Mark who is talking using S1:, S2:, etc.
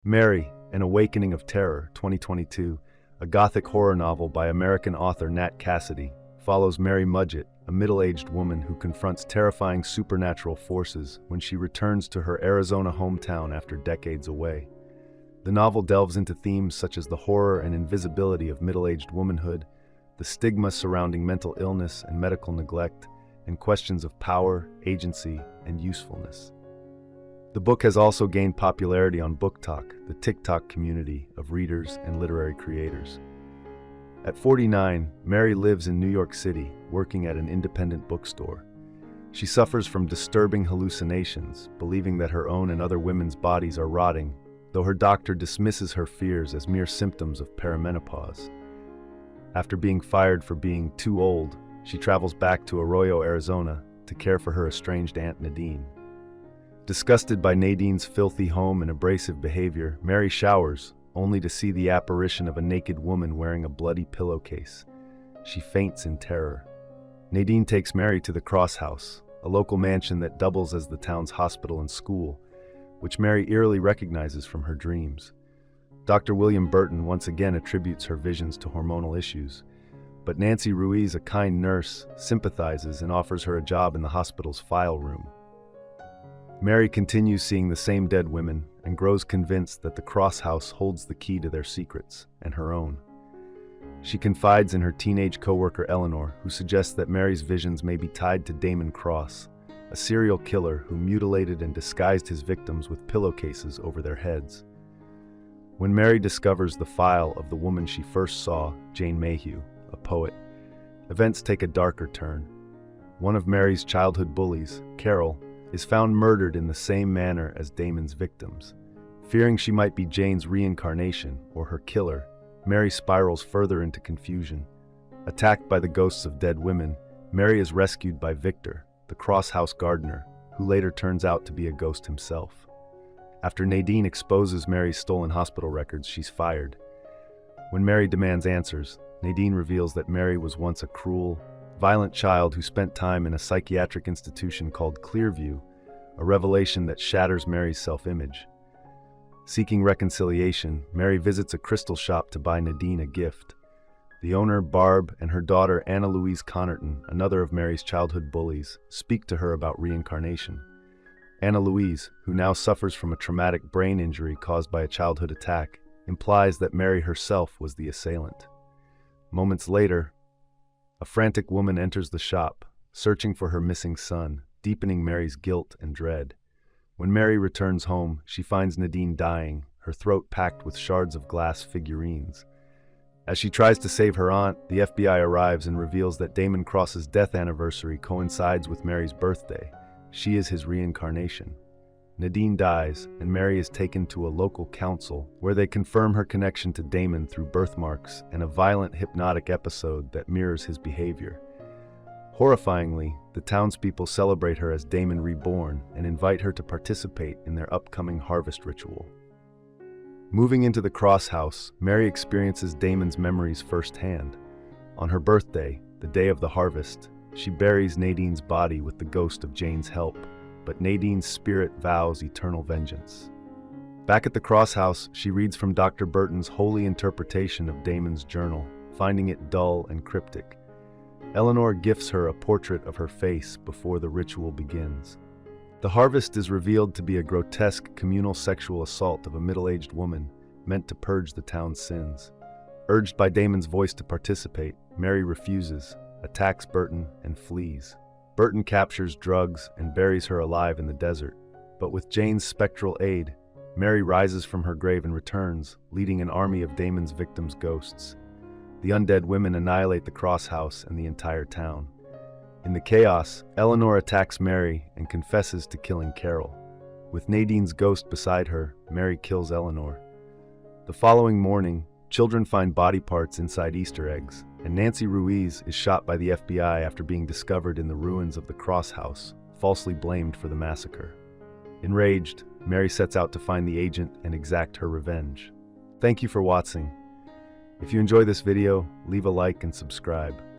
S1: Mary, An Awakening of Terror, 2022, a gothic horror novel by American author Nat Cassidy, follows Mary Mudgett, a middle-aged woman who confronts terrifying supernatural forces when she returns to her Arizona hometown after decades away. The novel delves into themes such as the horror and invisibility of middle-aged womanhood, the stigma surrounding mental illness and medical neglect, and questions of power, agency, and usefulness. The book has also gained popularity on BookTok, the TikTok community of readers and literary creators. At 49, Mary lives in New York City, working at an independent bookstore. She suffers from disturbing hallucinations, believing that her own and other women's bodies are rotting, though her doctor dismisses her fears as mere symptoms of perimenopause. After being fired for being too old, she travels back to Arroyo, Arizona, to care for her estranged aunt Nadine. Disgusted by Nadine's filthy home and abrasive behavior, Mary showers, only to see the apparition of a naked woman wearing a bloody pillowcase. She faints in terror. Nadine takes Mary to the Cross House, a local mansion that doubles as the town's hospital and school, which Mary eerily recognizes from her dreams. Dr. William Burton once again attributes her visions to hormonal issues, but Nancy Ruiz, a kind nurse, sympathizes and offers her a job in the hospital's file room. Mary continues seeing the same dead women and grows convinced that the Cross House holds the key to their secrets and her own. She confides in her teenage coworker Eleanor, who suggests that Mary's visions may be tied to Damon Cross, a serial killer who mutilated and disguised his victims with pillowcases over their heads. When Mary discovers the file of the woman she first saw, Jane Mayhew, a poet, events take a darker turn. One of Mary's childhood bullies, Carol, is found murdered in the same manner as Damon's victims. Fearing she might be Jane's reincarnation, or her killer, Mary spirals further into confusion. Attacked by the ghosts of dead women, Mary is rescued by Victor, the Cross House gardener, who later turns out to be a ghost himself. After Nadine exposes Mary's stolen hospital records, she's fired. When Mary demands answers, Nadine reveals that Mary was once a cruel, violent child who spent time in a psychiatric institution called Clearview, a revelation that shatters Mary's self-image. Seeking reconciliation, Mary visits a crystal shop to buy Nadine a gift. The owner, Barb, and her daughter, Anna Louise Connerton, another of Mary's childhood bullies, speak to her about reincarnation. Anna Louise, who now suffers from a traumatic brain injury caused by a childhood attack, implies that Mary herself was the assailant. Moments later, a frantic woman enters the shop, searching for her missing son, deepening Mary's guilt and dread. When Mary returns home, she finds Nadine dying, her throat packed with shards of glass figurines. As she tries to save her aunt, the FBI arrives and reveals that Damon Cross's death anniversary coincides with Mary's birthday. She is his reincarnation. Nadine dies, and Mary is taken to a local council where they confirm her connection to Damon through birthmarks and a violent hypnotic episode that mirrors his behavior. Horrifyingly, the townspeople celebrate her as Damon reborn and invite her to participate in their upcoming harvest ritual. Moving into the Cross House, Mary experiences Damon's memories firsthand. On her birthday, the day of the harvest, she buries Nadine's body with the ghost of Jane's help, but Nadine's spirit vows eternal vengeance. Back at the Cross House, she reads from Dr. Burton's holy interpretation of Damon's journal, finding it dull and cryptic. Eleanor gifts her a portrait of her face before the ritual begins. The harvest is revealed to be a grotesque communal sexual assault of a middle-aged woman meant to purge the town's sins. Urged by Damon's voice to participate, Mary refuses, attacks Burton, and flees. Burton captures drugs and buries her alive in the desert, but with Jane's spectral aid, Mary rises from her grave and returns, leading an army of Damon's victims' ghosts. The undead women annihilate the Cross House and the entire town. In the chaos, Eleanor attacks Mary and confesses to killing Carol. With Nadine's ghost beside her, Mary kills Eleanor. The following morning, children find body parts inside Easter eggs, and Nancy Ruiz is shot by the FBI after being discovered in the ruins of the Cross House, falsely blamed for the massacre. Enraged, Mary sets out to find the agent and exact her revenge. Thank you for watching. If you enjoy this video, leave a like and subscribe.